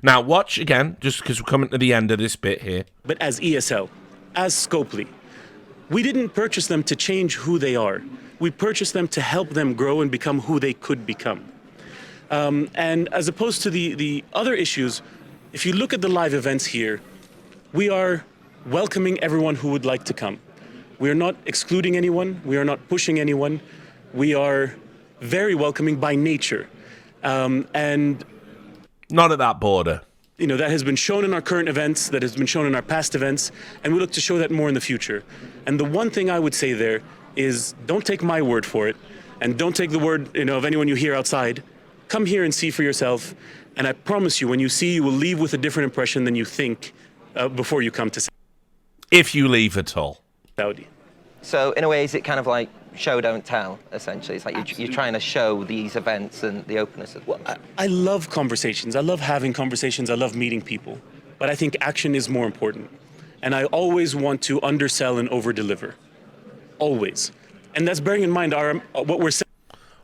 Now, watch again, just because we're coming to the end of this bit here. But as ESL, as Scopely, we didn't purchase them to change who they are. We purchased them to help them grow and become who they could become. And as opposed to the other issues, if you look at the live events here, we are welcoming everyone who would like to come. We are not excluding anyone. We are not pushing anyone. We are very welcoming by nature. And not at that border. That has been shown in our current events, that has been shown in our past events, and we look to show that more in the future. And the one thing I would say there is don't take my word for it, and don't take the word of anyone you hear outside. Come here and see for yourself, and I promise you, when you see, you will leave with a different impression than you think before you come to Saudi. If you leave at all. Saudi. So in a way, is it kind of like show, don't tell, essentially? It's like you're trying to show these events and the openness of them. Well, I love conversations. I love having conversations. I love meeting people. But I think action is more important. And I always want to undersell and overdeliver. Always. And that's bearing in mind what we're saying.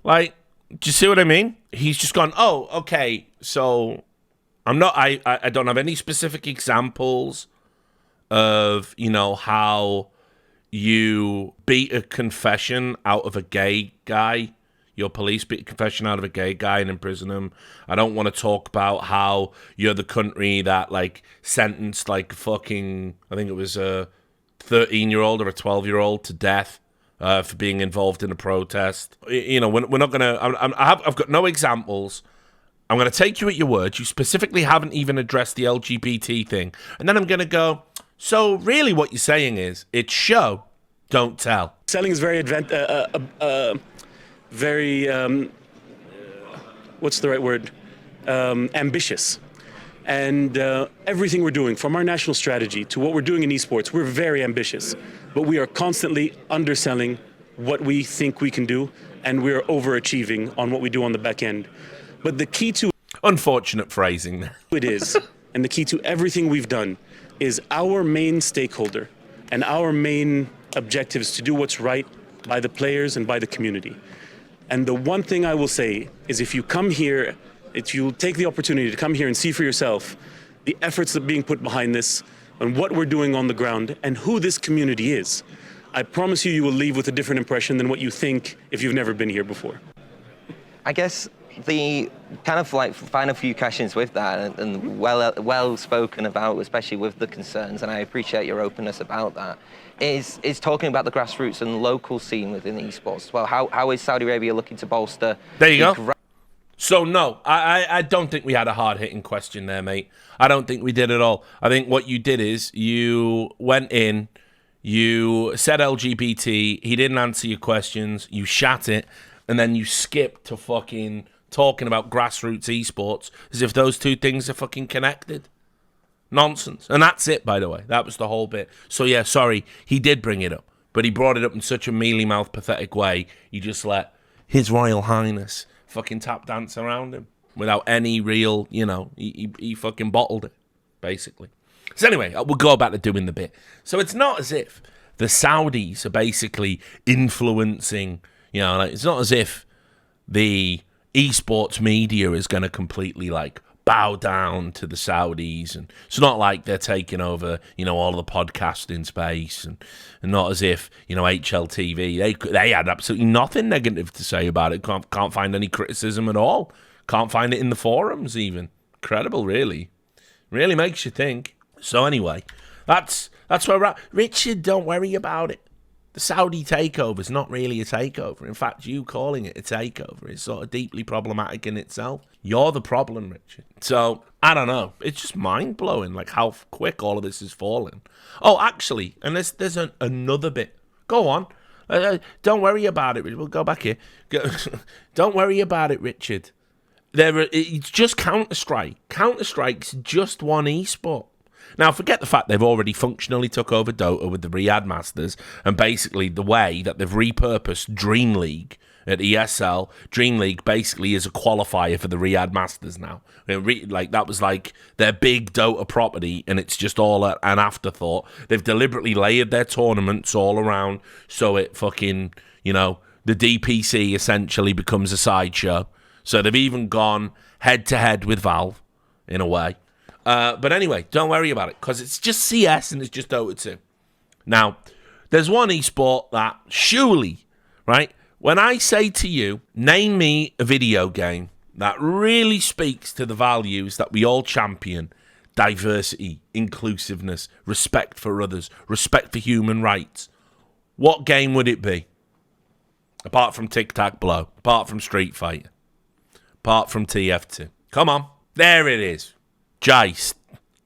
Like, do you see what I mean? He's just gone, oh, okay, so I don't have any specific examples of, how you beat a confession out of a gay guy. Your police beat a confession out of a gay guy and imprison him. I don't want to talk about how you're the country that, sentenced, fucking, I think it was a 13-year-old or a 12-year-old to death for being involved in a protest. We're not going to... I've got no examples. I'm going to take you at your word. You specifically haven't even addressed the LGBT thing. And then I'm going to go... So really what you're saying is, it's show, don't tell. Selling is very what's the right word? Ambitious. And everything we're doing, from our national strategy to what we're doing in esports, we're very ambitious. But we are constantly underselling what we think we can do, and we're overachieving on what we do on the back end. But the key to... Unfortunate phrasing there. It is. And the key to everything we've done is our main stakeholder and our main objectives to do what's right by the players and by the community. And the one thing I will say is if you come here, if you take the opportunity to come here and see for yourself the efforts that are being put behind this and what we're doing on the ground and who this community is, I promise you, you will leave with a different impression than what you think if you've never been here before. I guess the kind of final few questions with that and well spoken about, especially with the concerns, and I appreciate your openness about that, is talking about the grassroots and local scene within esports as well. How is Saudi Arabia looking to bolster? There you go. So no, I don't think we had a hard-hitting question there, mate. I don't think we did at all. I think what you did is you went in, you said LGBT, he didn't answer your questions, you shat it, and then you skipped to fucking talking about grassroots esports as if those two things are fucking connected. Nonsense. And that's it, by the way. That was the whole bit. So yeah, sorry, he did bring it up, but he brought it up in such a mealy-mouthed, pathetic way, you just let His Royal Highness fucking tap dance around him without any real, he fucking bottled it, basically. So anyway, we'll go back to doing the bit. So it's not as if the Saudis are basically influencing, like, it's not as if the esports media is going to completely like bow down to the Saudis, and it's not like they're taking over, all the podcasting space, and not as if, HLTV, they had absolutely nothing negative to say about it. Can't find any criticism at all. Can't find it in the forums even. Incredible, really. Really makes you think. So anyway, that's where we're at. Richard, don't worry about it. The Saudi takeover is not really a takeover. In fact, you calling it a takeover is sort of deeply problematic in itself. You're the problem, Richard. So, I don't know. It's just mind-blowing, like, how quick all of this is falling. Oh, actually, and there's another bit. Go on. Don't worry about it, Richard. We'll go back here. Don't worry about it, Richard. It's just Counter-Strike. Counter-Strike's just one esport. Now, forget the fact they've already functionally took over Dota with the Riyadh Masters, and basically the way that they've repurposed Dream League at ESL. Dream League basically is a qualifier for the Riyadh Masters now. That was like their big Dota property, and it's just all an afterthought. They've deliberately layered their tournaments all around so it fucking, the DPC essentially becomes a sideshow. So they've even gone head-to-head with Valve, in a way. But anyway, don't worry about it, because it's just CS and it's just Dota 2. Now, there's one esport that surely, right, when I say to you, name me a video game that really speaks to the values that we all champion, diversity, inclusiveness, respect for others, respect for human rights, what game would it be? Apart from Tic-Tac-Blow, apart from Street Fighter, apart from TF2. Come on, there it is. Jace,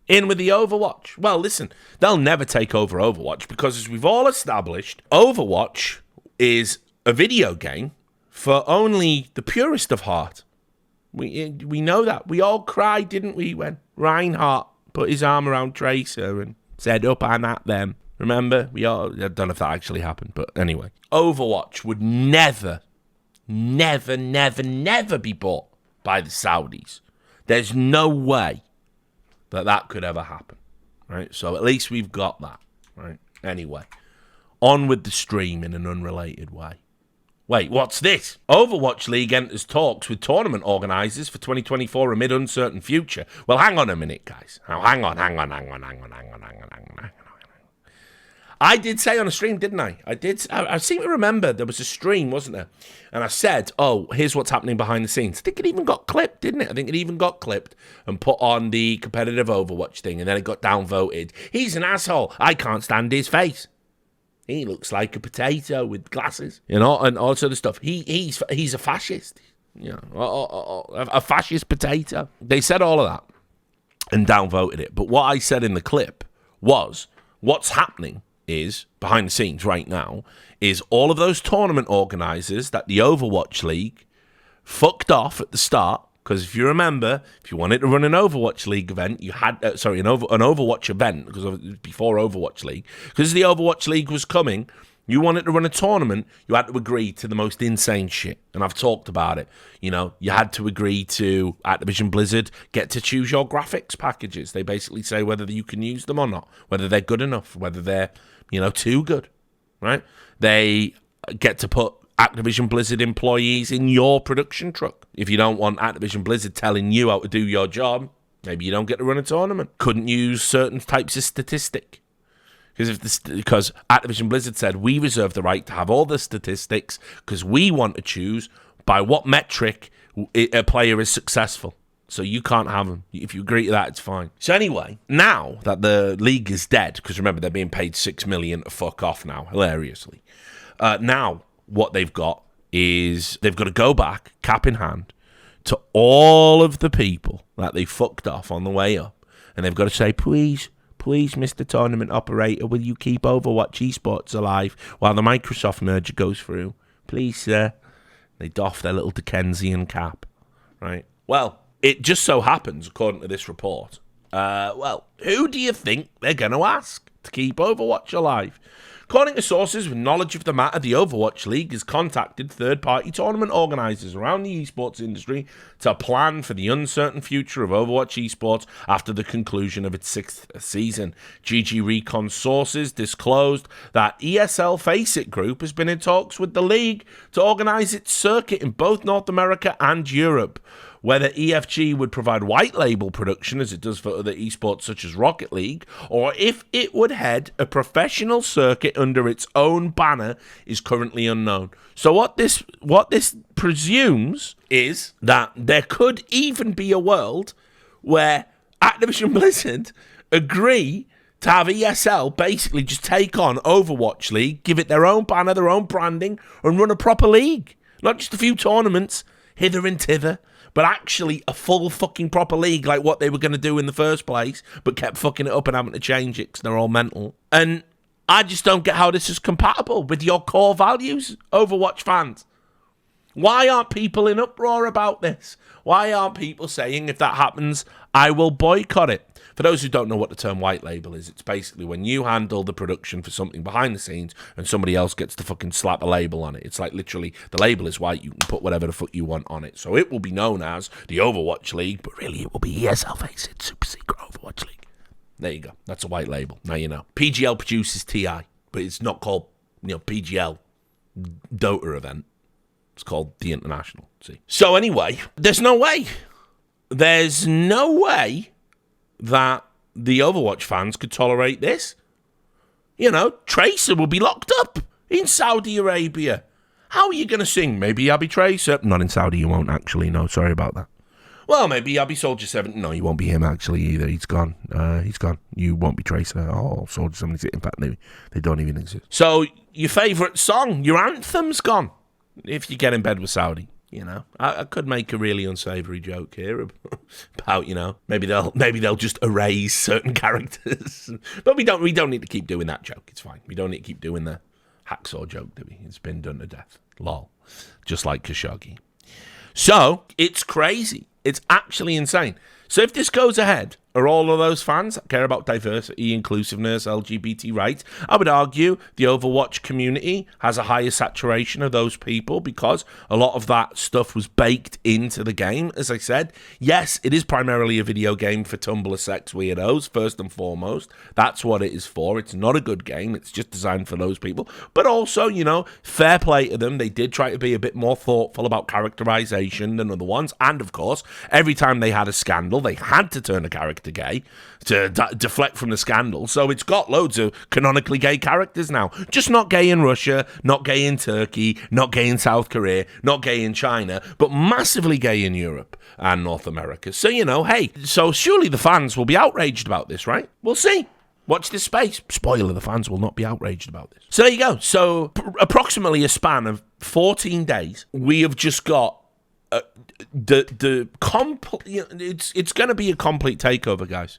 in with the Overwatch. Well, listen, they'll never take over Overwatch because, as we've all established, Overwatch is a video game for only the purest of heart. We know that. We all cried, didn't we, when Reinhardt put his arm around Tracer and said, up and at them. Remember? I don't know if that actually happened, but anyway. Overwatch would never be bought by the Saudis. There's no way that could ever happen, right? So at least we've got that, right? Anyway, on with the stream in an unrelated way. Wait, what's this? Overwatch League enters talks with tournament organisers for 2024 amid uncertain future. Well, hang on a minute, guys. Now, hang on. I did say on a stream, didn't I? I seem to remember there was a stream, wasn't there? And I said, oh, here's what's happening behind the scenes. I think it even got clipped, didn't it? I think it even got clipped and put on the competitive Overwatch thing, and then it got downvoted. He's an asshole. I can't stand his face. He looks like a potato with glasses, and all sort of stuff. He's a fascist, a fascist potato. They said all of that and downvoted it. But what I said in the clip was, what's happening is, behind the scenes right now, is all of those tournament organisers that the Overwatch League fucked off at the start. Because if you remember, if you wanted to run an Overwatch League event, you had, an Overwatch event, because it was before Overwatch League, because the Overwatch League was coming, you wanted to run a tournament, you had to agree to the most insane shit. And I've talked about it. You had to agree to Activision Blizzard get to choose your graphics packages. They basically say whether you can use them or not, whether they're good enough, whether they're, too good, right? They get to put Activision Blizzard employees in your production truck. If you don't want Activision Blizzard telling you how to do your job, maybe you don't get to run a tournament. Couldn't use certain types of statistic. Because Activision Blizzard said, we reserve the right to have all the statistics because we want to choose by what metric a player is successful. So you can't have them. If you agree to that, it's fine. So anyway, now that the league is dead, because remember, they're being paid $6 million to fuck off now, hilariously. Now, what they've got is they've got to go back, cap in hand, to all of the people that they fucked off on the way up. And they've got to say, please, Mr. Tournament Operator, will you keep Overwatch Esports alive while the Microsoft merger goes through? Please, sir. They doff their little Dickensian cap, right? Well, it just so happens, according to this report, who do you think they're going to ask to keep Overwatch alive? According to sources with knowledge of the matter, the Overwatch League has contacted third-party tournament organisers around the esports industry to plan for the uncertain future of Overwatch esports after the conclusion of its 6th season. GG Recon sources disclosed that ESL Faceit Group has been in talks with the league to organise its circuit in both North America and Europe. Whether EFG would provide white label production as it does for other esports such as Rocket League, or if it would head a professional circuit under its own banner is currently unknown. So what this presumes is that there could even be a world where Activision Blizzard agree to have ESL basically just take on Overwatch League, give it their own banner, their own branding, and run a proper league. Not just a few tournaments, hither and thither, but actually a full fucking proper league like what they were going to do in the first place, but kept fucking it up and having to change it because they're all mental. And I just don't get how this is compatible with your core values, Overwatch fans. Why aren't people in uproar about this? Why aren't people saying, if that happens, I will boycott it? For those who don't know what the term white label is, it's basically when you handle the production for something behind the scenes and somebody else gets to fucking slap a label on it. It's like literally the label is white, you can put whatever the fuck you want on it. So it will be known as the Overwatch League, but really it will be ESL Faceit Super Secret Overwatch League. There you go. That's a white label. Now you know. PGL produces TI, but it's not called, PGL Dota event. It's called the International. See. So anyway, there's no way that the Overwatch fans could tolerate this. Tracer will be locked up in Saudi Arabia. How are you going to sing? Maybe I'll be Tracer. Not in Saudi, you won't actually. No, sorry about that. Well, maybe I'll be Soldier 7. No, you won't be him actually either. He's gone. He's gone. You won't be Tracer. Oh, Soldier 7. In fact, they don't even exist. So your favourite song, your anthem's gone. If you get in bed with Saudi. I could make a really unsavory joke here about, maybe they'll just erase certain characters. But we don't need to keep doing that joke. It's fine. We don't need to keep doing the hacksaw joke, do we? It's been done to death. Lol. Just like Khashoggi. So, it's crazy. It's actually insane. So if this goes ahead, are all of those fans that care about diversity, inclusiveness, LGBT rights? I would argue the Overwatch community has a higher saturation of those people because a lot of that stuff was baked into the game. As I said, yes, it is primarily a video game for Tumblr sex weirdos, first and foremost. That's what it is for. It's not a good game. It's just designed for those people. But also, fair play to them. They did try to be a bit more thoughtful about characterization than other ones. And, of course, every time they had a scandal, they had to turn a character gay to deflect from the scandal. So it's got loads of canonically gay characters now. Just not gay in Russia, not gay in Turkey, not gay in South Korea, not gay in China, but massively gay in Europe and North America. So, hey, so surely the fans will be outraged about this, right? We'll see. Watch this space. Spoiler, the fans will not be outraged about this. So there you go. So approximately a span of 14 days, we have just got it's going to be a complete takeover, guys.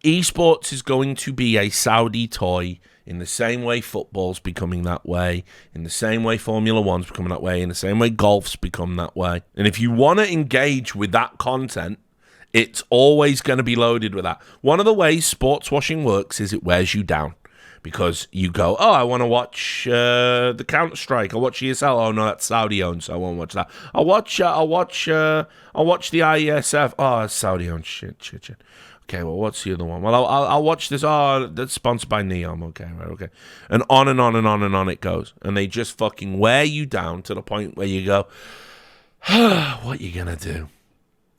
Esports is going to be a Saudi toy in the same way football's becoming that way, in the same way Formula One's becoming that way, in the same way golf's become that way. And if you want to engage with that content, it's always going to be loaded with that. One of the ways sports washing works is it wears you down. Because you go, I want to watch the Counter-Strike. I'll watch ESL. Oh no, that's Saudi-owned, so I won't watch that. I'll watch the IESF. Oh, it's Saudi-owned. Shit. Okay, well, what's the other one? Well, I'll watch this. Oh, that's sponsored by Neom. Okay, right, okay. And on and on and on and on it goes. And they just fucking wear you down to the point where you go, what you gonna do?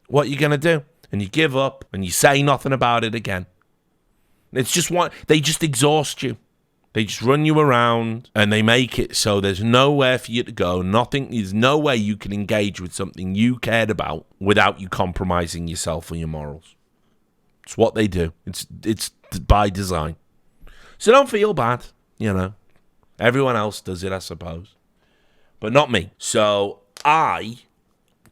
What you gonna do? And you give up and you say nothing about it again. It's just they just exhaust you. They just run you around and they make it so there's nowhere for you to go. There's no way you can engage with something you cared about without you compromising yourself or your morals. It's what they do. It's by design. So don't feel bad, Everyone else does it, I suppose. But not me. So I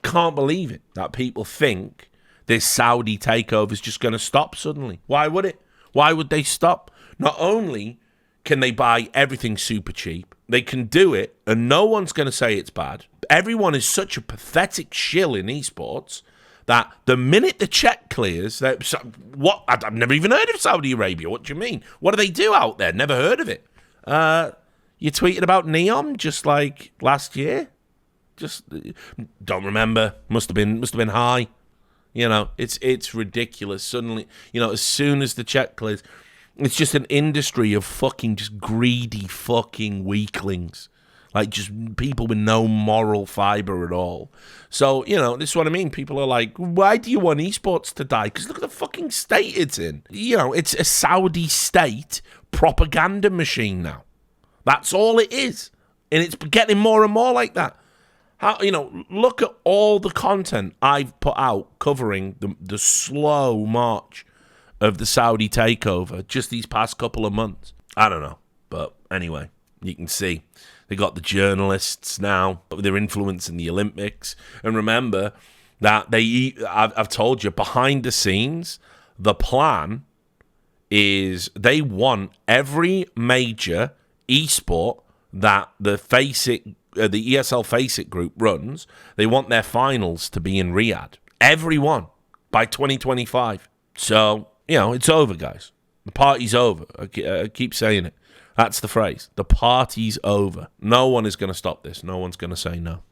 can't believe it that people think this Saudi takeover is just going to stop suddenly. Why would it? Why would they stop? Not only can they buy everything super cheap, they can do it and no one's going to say it's bad. Everyone is such a pathetic shill in esports that the minute the check clears, I've never even heard of Saudi Arabia. What do you mean? What do they do out there? Never heard of it. You tweeted about Neon just like last year. Just don't remember. Must have been high. You know, it's ridiculous. Suddenly, you know, as soon as the check clears, it's just an industry of fucking just greedy fucking weaklings. Like, just people with no moral fiber at all. So, you know, this is what I mean. People are like, why do you want esports to die? Because look at the fucking state it's in. You know, it's a Saudi state propaganda machine now. That's all it is. And it's getting more and more like that. How, you know, look at all the content I've put out covering the slow march of the Saudi takeover just these past couple of months. I don't know. But anyway, you can see. They got the journalists now. They're influencing the Olympics. And remember that I've told you, behind the scenes, the plan is they want every major esport that the ESL Faceit group runs, they want their finals to be in Riyadh. Everyone by 2025. So, you know, it's over, guys. The party's over. I keep saying it. That's the phrase. The party's over. No one is going to stop this. No one's going to say no.